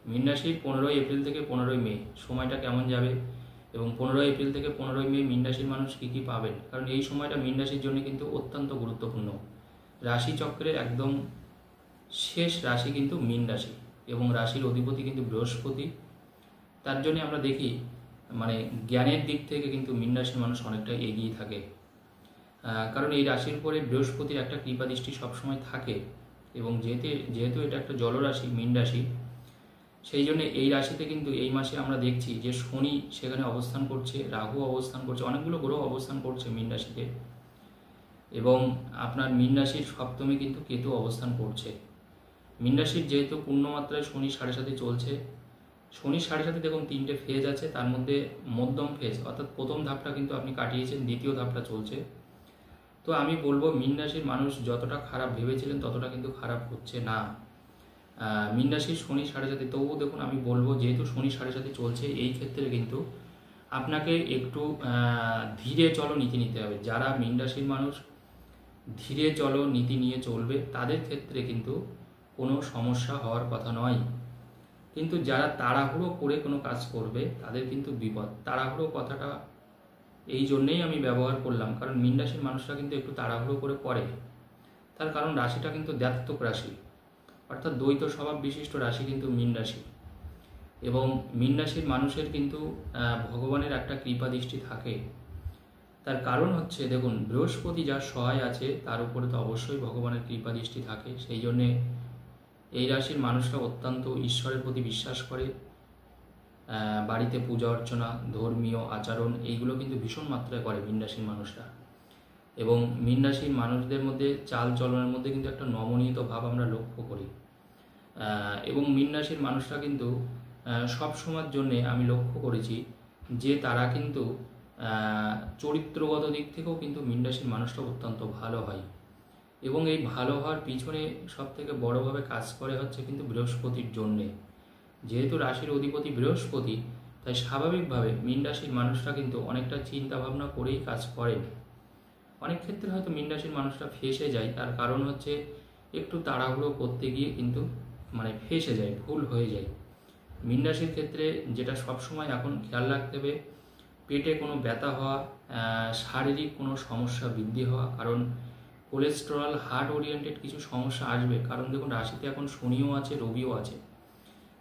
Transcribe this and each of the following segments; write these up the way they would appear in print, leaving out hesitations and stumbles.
মীন রাশির 15ই এপ্রিল থেকে 15ই মে সময়টা কেমন যাবে এবং 15 এপ্রিল থেকে 15ই মে মীন রাশির মানুষ কী কী পাবেন, কারণ এই সময়টা মীন রাশির জন্য কিন্তু অত্যন্ত গুরুত্বপূর্ণ। রাশিচক্রের একদম শেষ রাশি কিন্তু মীন রাশি এবং রাশির অধিপতি কিন্তু বৃহস্পতি। তার জন্য আমরা দেখি মানে জ্ঞানের দিক থেকে কিন্তু মীন রাশির মানুষ অনেকটা এগিয়ে থাকে, কারণ এই রাশির উপরে বৃহস্পতির একটা কৃপা দৃষ্টি সবসময় থাকে এবং যেহেতু এটা একটা জলরাশি মীন রাশি, সেই জন্য এই রাশিতে কিন্তু এই মাসে আমরা দেখছি যে শনি সেখানে অবস্থান করছে, রাহু অবস্থান করছে, অনেকগুলো গ্রহ অবস্থান করছে মীন রাশিতে এবং আপনার মীন রাশির সপ্তমে কিন্তু কেতু অবস্থান করছে। মীন রাশির যেহেতু পূর্ণমাত্রায় শনি 7.5 চলছে, শনি 7.5 দেখুন 3টে ফেজ আছে, তার মধ্যে মধ্যম ফেজ অর্থাৎ প্রথম ধাপটা কিন্তু আপনি কাটিয়েছেন, দ্বিতীয় ধাপটা চলছে। তো আমি বলবো মীন রাশির মানুষ যতটা খারাপ ভেবেছিলেন ততটা কিন্তু খারাপ হচ্ছে না। মীন রাশির শনি 7.5, তবুও দেখুন আমি বলবো যেহেতু শনি 7.5 চলছে, এই ক্ষেত্রে কিন্তু আপনাকে একটু ধীরে চলো নীতি নিতে হবে। যারা মীন রাশির মানুষ ধীরে চলো নীতি নিয়ে চলবে তাদের ক্ষেত্রে কিন্তু কোনো সমস্যা হওয়ার কথা নয়, কিন্তু যারা তাড়াহুড়ো করে কোনো কাজ করবে তাদের কিন্তু বিপদ। তাড়াহুড়ো কথাটা এই জন্যেই আমি ব্যবহার করলাম, কারণ মীন রাশির মানুষরা কিন্তু একটু তাড়াহুড়ো করে, তার কারণ রাশিটা কিন্তু দ্ব্যর্থক রাশি, অর্থাৎ দ্বৈত স্বভাব বিশিষ্ট রাশি কিন্তু মীন রাশি এবং মীন রাশির মানুষের কিন্তু ভগবানের একটা কৃপা দৃষ্টি থাকে। তার কারণ হচ্ছে দেখুন বৃহস্পতি যার সহায় আছে তার উপরে তো অবশ্যই ভগবানের কৃপা দৃষ্টি থাকে, সেই জন্যে এই রাশির মানুষরা অত্যন্ত ঈশ্বরের প্রতি বিশ্বাস করে, বাড়িতে পূজা অর্চনা ধর্মীয় আচরণ এইগুলো কিন্তু ভীষণ মাত্রায় করে মীন রাশির মানুষরা এবং মীন রাশির মানুষদের মধ্যে চাল চলনের মধ্যে কিন্তু একটা নমনীয়তা ভাব আমরা লক্ষ্য করি এবং মীন রাশির মানুষরা কিন্তু সব সময়ের জন্যে আমি লক্ষ্য করেছি যে তারা কিন্তু চরিত্রগত দিক থেকেও কিন্তু মীন রাশির মানুষরা অত্যন্ত ভালো হয় এবং এই ভালো হওয়ার পিছনে সবথেকে বড়োভাবে কাজ করে হচ্ছে কিন্তু বৃহস্পতির জন্যে। যেহেতু রাশির অধিপতি বৃহস্পতি, তাই স্বাভাবিকভাবে মীন রাশির মানুষরা কিন্তু অনেকটা চিন্তা ভাবনা করেই কাজ করেন। অনেক ক্ষেত্রে হয়তো মীন রাশির মানুষরা ফেঁসে যায়, তার কারণ হচ্ছে একটু তাড়াহুড়ো করতে গিয়ে কিন্তু মানে ফেঁসে যায়, ভুল হয়ে যায়। মীন রাশির ক্ষেত্রে যেটা সবসময় এখন খেয়াল রাখতে হবে, পেটে কোনো ব্যথা হওয়া, শারীরিক কোনো সমস্যা বৃদ্ধি হওয়া, কারণ কোলেস্টেরল হার্ট ওরিয়েন্টেড কিছু সমস্যা আসবে। কারণ দেখুন রাশিতে এখন শনিও আছে, রবিও আছে,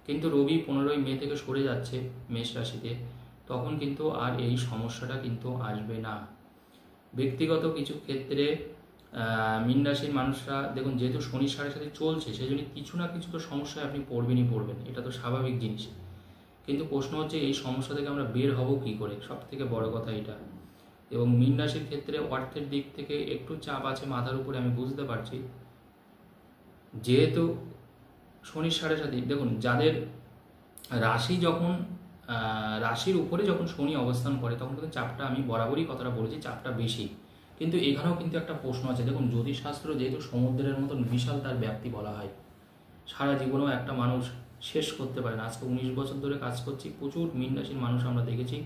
কিন্তু রবি 15ই মে থেকে সরে যাচ্ছে মেষ রাশিতে, তখন কিন্তু আর এই সমস্যাটা কিন্তু আসবে না। ব্যক্তিগত কিছু ক্ষেত্রে মীন রাশির মানুষরা দেখুন যেহেতু শনি 7.5 চলছে, সেই জন্য কিছু না কিছু তো সমস্যায় আপনি পড়বেন, এটা তো স্বাভাবিক জিনিস। কিন্তু প্রশ্ন হচ্ছে এই সমস্যা থেকে আমরা বের হব কী করে, সব থেকে বড় কথা এটা। এবং মীন রাশির ক্ষেত্রে অর্থের দিক থেকে একটু চাপ আছে মাথার উপরে, আমি বুঝতে পারছি। যেহেতু শনি 7.5, দেখুন যাদের রাশি যখন রাশির উপরে যখন শনি অবস্থান করে তখন কিন্তু চাপটা, আমি বরাবরই কথাটা বলেছি, চাপটা বেশি। কিন্তু এখানেও কিন্তু একটা প্রশ্ন আছে, দেখুন জ্যোতিষশাস্ত্র যেহেতু সমুদ্রের মতন বিশাল তার ব্যাপ্তি বলা হয়, সারা জীবনেও একটা মানুষ শেষ করতে পারে না। আজকে 19 বছর ধরে কাজ করছি, প্রচুর মীন রাশির মানুষ আমরা দেখেছি,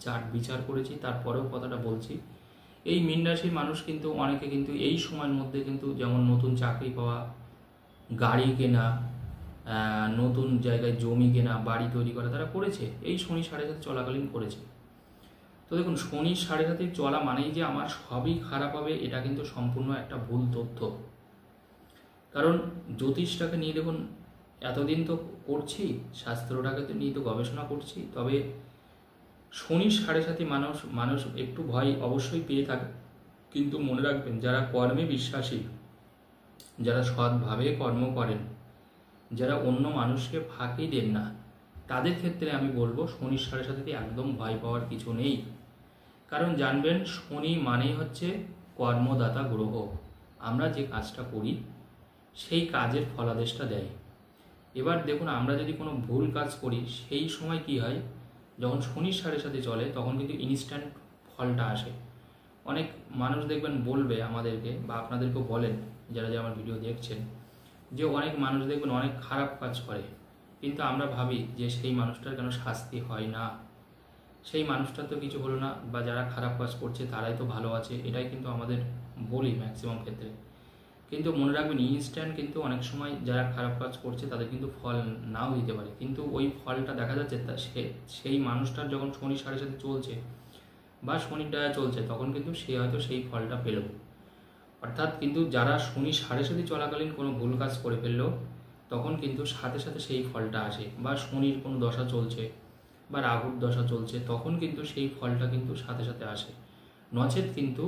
চার্ট বিচার করেছি, তারপরেও কথাটা বলছি। এই মীন রাশির মানুষ কিন্তু অনেকে কিন্তু এই সময়ের মধ্যে কিন্তু যেমন নতুন চাকরি পাওয়া, গাড়ি কেনা, নতুন জায়গায় জমি কেনা, বাড়ি তৈরি করা তারা করেছে, এই শনি 7.5 চলাকালীন করেছে। তো দেখুন শনি 7.5 চলা মানেই যে আমার সবই খারাপ হবে, এটা কিন্তু সম্পূর্ণ একটা ভুল তথ্য। কারণ জ্যোতিষটাকে নিয়ে দেখুন এতদিন তো করছি, শাস্ত্রটাকে নিয়ে তো গবেষণা করছি, তবে শনি 7.5 মানুষ একটু ভয় অবশ্যই পেয়ে থাকে। কিন্তু মনে রাখবেন যারা কর্মে বিশ্বাসী, যারা সৎভাবে কর্ম করেন, যারা অন্য মানুষকে ফাঁকি দেন না, তাদের ক্ষেত্রে আমি বলবো শনি 7.5 একদম ভয় পাওয়ার কিছু নেই। কারণ জানবেন শনি মানেই হচ্ছে কর্মদাতা গ্রহ, আমরা যে কাজটা করি সেই কাজের ফলাদেশটা দেয়। এবার দেখুন আমরা যদি কোনো ভুল কাজ করি সেই সময় কি হয়, যখন শনি 7.5 চলে তখন কিন্তু ইনস্ট্যান্ট ফলটা আসে। অনেক মানুষ দেখবেন বলবে আমাদেরকে বা আপনাদেরকেও বলেন যারা যে আমার ভিডিও দেখছেন, যে অনেক মানুষ দেখবেন অনেক খারাপ কাজ করে, কিন্তু আমরা ভাবি যে সেই মানুষটার কেন শাস্তি হয় না, সেই মানুষটার তো কিছু হলো না, বা যারা খারাপ কাজ করছে তারাই তো ভালো আছে, এটাই কিন্তু আমাদের বলি ম্যাক্সিমাম ক্ষেত্রে। কিন্তু মনে রাখবেন ইনস্ট্যান্ট কিন্তু অনেক সময় যারা খারাপ কাজ করছে তাদের কিন্তু ফল নাও দিতে পারে, কিন্তু ওই ফলটা দেখা যাচ্ছে সেই মানুষটার যখন শনি সাড়ে সাথে চলছে বা শনির ডায়া চলছে তখন কিন্তু সে হয়তো সেই ফলটা পেল। অর্থাৎ কিন্তু যারা শনি সাড়ে সাথে চলাকালীন কোনো ভুল কাজ করে ফেললো তখন কিন্তু সাথে সাথে সেই ফলটা আসে, বা শনির কোনো দশা চলছে বা রাহুর দশা চলছে তখন কিন্তু সেই ফলটা কিন্তু সাথে সাথে আসে। নচেত কিন্তু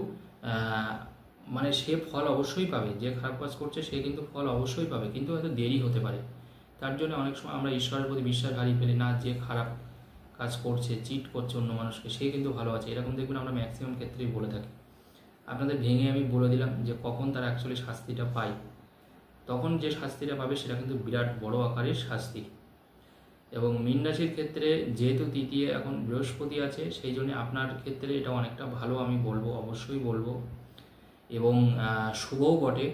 মানে সে ফল অবশ্যই পাবে, যে খারাপ কাজ করছে সে কিন্তু ফল অবশ্যই পাবে, কিন্তু হয়তো দেরি হতে পারে। তার জন্য অনেক সময় আমরা ঈশ্বরের প্রতি বিশ্বাস হারিয়ে ফেলি, না যে খারাপ কাজ করছে, চিট করছে অন্য মানুষকে, সে কিন্তু ভালো আছে, এরকম দেখবেন আমরা ম্যাক্সিমাম ক্ষেত্রেই বলে থাকি। আপনাদের ভেঙে আমি বলে দিলাম যে কখন তারা অ্যাকচুয়ালি শাস্তিটা পায়। তখন যে শাস্তিটা পাবে সেটা কিন্তু বিরাট বড় আকারের শাস্তি। এবং মীন রাশির ক্ষেত্রে যেহেতু তৃতীয় এখন বৃহস্পতি আছে, সেই জন্য আপনার ক্ষেত্রে এটা অনেকটা ভালো আমি বলবো, অবশ্যই বলবো, এবং শুভও বটে।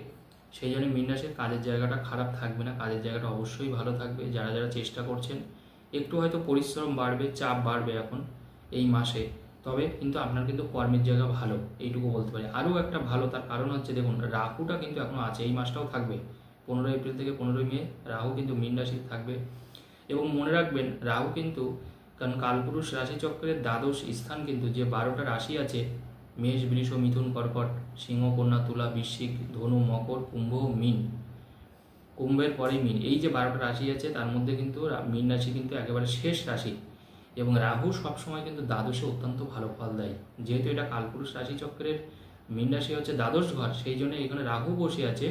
সেই জন্য মীন রাশির কাজের জায়গাটা খারাপ থাকবে না, কাজের জায়গাটা অবশ্যই ভালো থাকবে। যারা যারা চেষ্টা করছেন একটু হয়তো পরিশ্রম বাড়বে, চাপ বাড়বে এখন এই মাসে, তবে কিন্তু আপনার কিন্তু কর্মের জায়গা ভালো, এইটুকু বলতে পারি। আরও একটা ভালো তার কারণ হচ্ছে দেখুন রাহুটা কিন্তু এখনও আছে, এই মাসটাও থাকবে 15 এপ্রিল থেকে 15 মে রাহু কিন্তু মীন রাশিতে থাকবে। এবং মনে রাখবেন রাহু কিন্তু, কারণ কালপুরুষ রাশিচক্রের দ্বাদশ স্থান কিন্তু যে 12টা রাশি আছে, মেষ বৃষ মিথুন কর্কট সিংহ কন্যা তুলা বৃশ্চিক ধনু মকর কুম্ভ মীন, কুম্ভের পরে মীন, এই যে 12টা রাশি আছে তার মধ্যে কিন্তু মীন রাশি কিন্তু একেবারে শেষ রাশি। এবং রাহু সবসময় কিন্তু দ্বাদশে অত্যন্ত ভালো ফল দেয়, যেহেতু এটা কালপুরুষ রাশিচক্রের মীন রাশি হচ্ছে দ্বাদশ ঘর, সেই জন্য এখানে রাহু বসে আছে,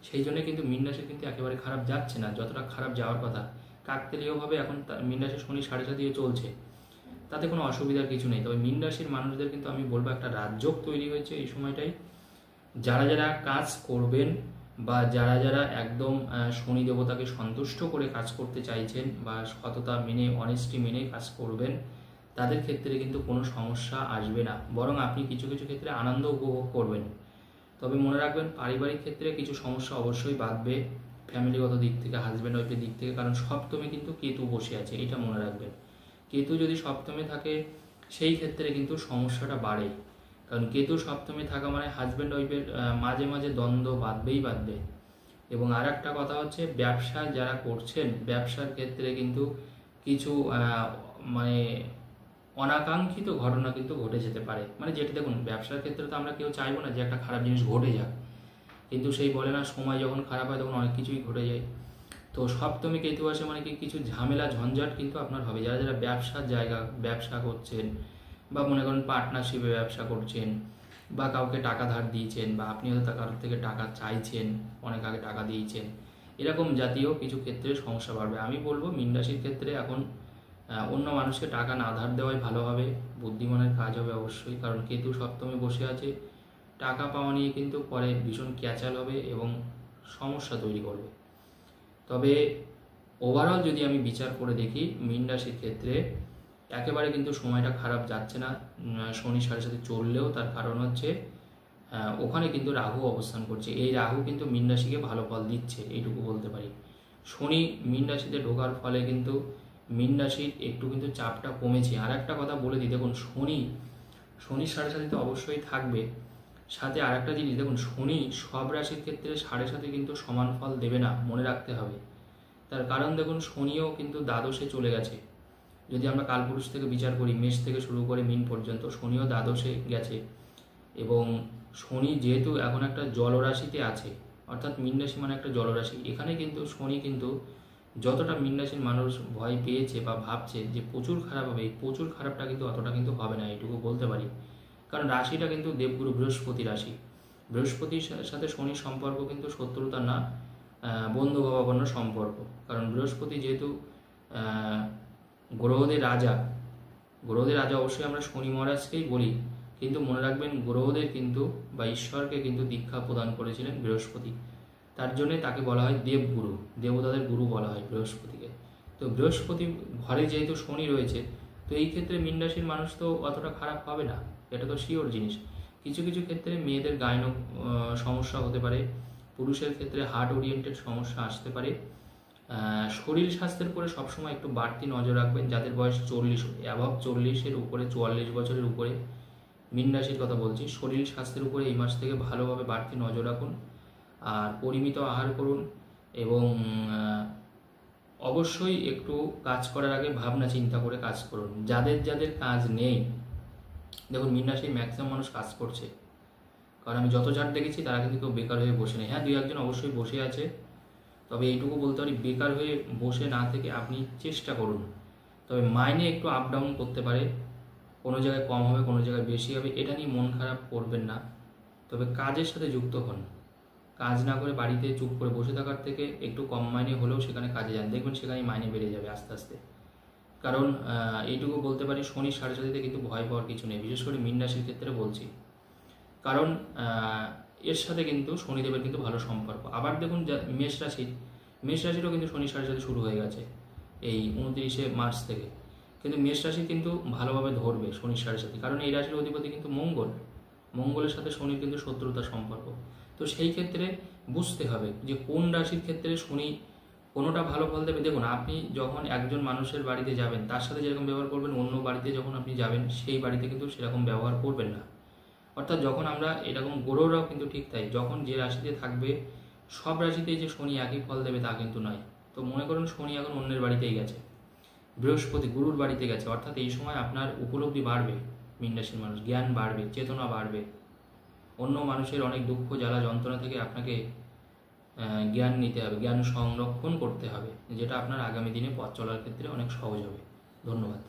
সেই জন্য কিন্তু মীন রাশি কিন্তু একেবারে খারাপ যাচ্ছে না, যতটা খারাপ যাওয়ার কথা। কাকতালীয়ভাবে এখন মীন রাশি শনি সাড়ে সাথে চলছে, তাতে কোনো অসুবিধার কিছু নেই। তবে মীন রাশির মানুষদের কিন্তু আমি বলবো একটা রাজযোগ তৈরি হয়েছে এই সময়টাই। যারা যারা কাজ করবেন বা যারা যারা একদম শনি দেবতাকে সন্তুষ্ট করে কাজ করতে চাইছেন বা সততা মেনে অনেস্টি মেনে কাজ করবেন, তাদের ক্ষেত্রে কিন্তু কোনো সমস্যা আসবে না, বরং আপনি কিছু কিছু ক্ষেত্রে আনন্দ উপভোগ করবেন। তবে মনে রাখবেন পারিবারিক ক্ষেত্রে কিছু সমস্যা অবশ্যই বাঁধবে, ফ্যামিলিগত দিক থেকে, হাজব্যান্ড ওয়াইফের দিক থেকে, কারণ সপ্তমে কিন্তু কেতু বসে আছে, এটা মনে রাখবেন। কেতু যদি সপ্তমে থাকে সেই ক্ষেত্রে কিন্তু সমস্যাটা বাড়ে, কারণ কেতু সপ্তমে থাকা মানে হাজব্যান্ড ওয়াইফের মাঝে মাঝে দ্বন্দ্ব বাঁধবে। এবং আর একটা কথা হচ্ছে ব্যবসা যারা করছেন, ব্যবসার ক্ষেত্রে কিন্তু কিছু মানে অনাকাঙ্ক্ষিত ঘটনা কিন্তু ঘটে যেতে পারে। মানে যেটা দেখুন ব্যবসার ক্ষেত্রে তো আমরা কেউ চাইবো না যে একটা খারাপ জিনিস ঘটে যাক, কিন্তু সেই বলে না সময় যখন খারাপ হয় তখন অনেক কিছুই ঘটে যায়। তো সপ্তমী কেতু আসে মানে কি কিছু ঝামেলা ঝঞ্ঝাট কিন্তু আপনার হবে। যারা যারা ব্যবসার জায়গা ব্যবসা করছেন বা মনে করেন পার্টনারশিপে ব্যবসা করছেন বা কাউকে টাকা ধার দিয়েছেন বা আপনি হয়তো কারোর থেকে টাকা চাইছেন, অনেক আগে টাকা দিয়েছেন, এরকম জাতীয় কিছু ক্ষেত্রে সমস্যা বাড়বে। আমি বলবো মীন রাশির ক্ষেত্রে এখন অন্য মানুষকে টাকা না ধার দেওয়াই ভালো হবে, বুদ্ধিমানের কাজ হবে অবশ্যই, কারণ কেতু সপ্তমে বসে আছে। টাকা পাওয়া নিয়ে কিন্তু পরে ভীষণ ক্যাচাল হবে এবং সমস্যা তৈরি করবে। তবে ওভারঅল যদি আমি বিচার করে দেখি মীন রাশির ক্ষেত্রে একেবারে কিন্তু সময়টা খারাপ যাচ্ছে না। শনি সাড়ে সাথে চললেও তার কারণ হচ্ছে ওখানে কিন্তু রাহু অবস্থান করছে, এই রাহু কিন্তু মীন রাশিকে ভালো ফল দিচ্ছে, এইটুকু বলতে পারি। শনি মীন রাশিতে ঢোকার ফলে কিন্তু মীন রাশির একটু কিন্তু চাপটা কমেছে। আর একটা কথা বলে দিই, দেখুন শনি সাড়ে সাথে তো অবশ্যই থাকবে, সাথে আর একটা জিনিস দেখুন শনি সব রাশির ক্ষেত্রে সাড়ে সাথে কিন্তু সমান ফল দেবে না, মনে রাখতে হবে। তার কারণ দেখুন শনিও কিন্তু দ্বাদশে চলে গেছে, যদি আমরা কালপুরুষ থেকে বিচার করি মেষ থেকে শুরু করে মীন পর্যন্ত শনিও দ্বাদশে গেছে। এবং শনি যেহেতু এখন একটা জলরাশিতে আছে, অর্থাৎ মীন রাশি মানে একটা জলরাশি, এখানে কিন্তু শনি কিন্তু যতটা মীন রাশির মানুষ ভয় পেয়েছে বা ভাবছে যে প্রচুর খারাপ হবে, এই প্রচুর খারাপটা কিন্তু অতটা কিন্তু হবে না, এইটুকু বলতে পারি। কারণ রাশিটা কিন্তু দেবগুরু বৃহস্পতি রাশি, বৃহস্পতির সাথে শনির সম্পর্ক কিন্তু শত্রুতা না, বন্ধুভাবাপন্ন সম্পর্ক। কারণ বৃহস্পতি যেহেতু গ্রহদের রাজা, অবশ্যই আমরা শনি মহারাজকেই বলি, কিন্তু মনে রাখবেন গ্রহদের কিন্তু বা ঈশ্বরকে কিন্তু দীক্ষা প্রদান করেছিলেন বৃহস্পতি, তার জন্যে তাকে বলা হয় দেবগুরু, দেবতাদের গুরু বলা হয় বৃহস্পতিকে। তো বৃহস্পতি ঘরে যেহেতু শনি রয়েছে, তো এই ক্ষেত্রে মীন রাশির মানুষ তো অতটা খারাপ হবে না, এটা তো শিওর জিনিস। কিছু কিছু ক্ষেত্রে মেয়েদের গায়ন সমস্যা হতে পারে, পুরুষের ক্ষেত্রে হার্ট ওরিয়েন্টেড সমস্যা আসতে পারে। শরীর স্বাস্থ্যের উপরে সবসময় একটু বাড়তি নজর রাখবেন, যাদের বয়স 40 অ্যাবভ 40-এর উপরে 44 বছরের উপরে, মীন রাশির কথা বলছি, শরীর স্বাস্থ্যের উপরে এই মাস থেকে ভালোভাবে বাড়তি নজর রাখুন। আর পরিমিত আহার করুন এবং অবশ্যই একটু কাজ করার আগে ভাবনা চিন্তা করে কাজ করুন। যাদের যাদের কাজ নেই, দেখুন মীন রাশির ম্যাক্সিমাম মানুষ কাজ করছে, কারণ আমি যত ঝাড় দেখেছি তারা কিন্তু কেউ বেকার হয়ে বসে নেই। হ্যাঁ, 2-1 জন অবশ্যই বসে আছে, তবে এইটুকু বলতে পারি বেকার হয়ে বসে না থেকে আপনি চেষ্টা করুন। তবে মাইনে একটু আপ ডাউন করতে পারে, কোনো জায়গায় কম হবে, কোনো জায়গায় বেশি হবে, এটা নিয়ে মন খারাপ করবেন না। তবে কাজের সাথে যুক্ত হন, কাজ না করে বাড়িতে চুপ করে বসে থাকার থেকে একটু কম মাইনে হলেও সেখানে কাজে যান, দেখবেন সেখানে মাইনে বেড়ে যাবে আস্তে আস্তে। কারণ এইটুকু বলতে পারি, শনির 7.5-তে কিন্তু ভয় পাওয়ার কিছু নেই, বিশেষ করে মীন রাশির ক্ষেত্রে বলছি। কারণ এর সাথে কিন্তু শনিদেবের কিন্তু ভালো সম্পর্ক। আবার দেখুন মেষ রাশিরও কিন্তু শনির 7.5 শুরু হয়ে গেছে এই 29শে মার্চ থেকে, কিন্তু মেষ রাশি কিন্তু ভালোভাবে ধরবে শনির 7.5, কারণ এই রাশির অধিপতি কিন্তু মঙ্গলের সাথে শনির কিন্তু শত্রুতার সম্পর্ক। তো সেই ক্ষেত্রে বুঝতে হবে যে কোন রাশির ক্ষেত্রে শনি কোনোটা ভালো ফল দেবে। দেখুন, আপনি যখন একজন মানুষের বাড়িতে যাবেন তার সাথে যেরকম ব্যবহার করবেন, অন্য বাড়িতে যখন আপনি যাবেন সেই বাড়িতে কিন্তু সেরকম ব্যবহার করবেন না। অর্থাৎ যখন আমরা এরকম গ্রহরাও কিন্তু ঠিক তাই, যখন যে রাশিতে থাকবে সব রাশিতেই যে শনি একই ফল দেবে তা কিন্তু নয়। তো মনে করুন শনি এখন অন্যের বাড়িতেই গেছে, বৃহস্পতি গুরুর বাড়িতে গেছে, অর্থাৎ এই সময় আপনার উপলব্ধি বাড়বে, মীন রাশির মানুষ জ্ঞান বাড়বে, চেতনা বাড়বে, অন্য মানুষের অনেক দুঃখ জ্বালা যন্ত্রণা থেকে আপনাকে জ্ঞান নিতে হবে, জ্ঞান সংরক্ষণ করতে হবে, যেটা আপনার আগামী দিনে পথ চলার ক্ষেত্রে অনেক সহজ হবে। ধন্যবাদ।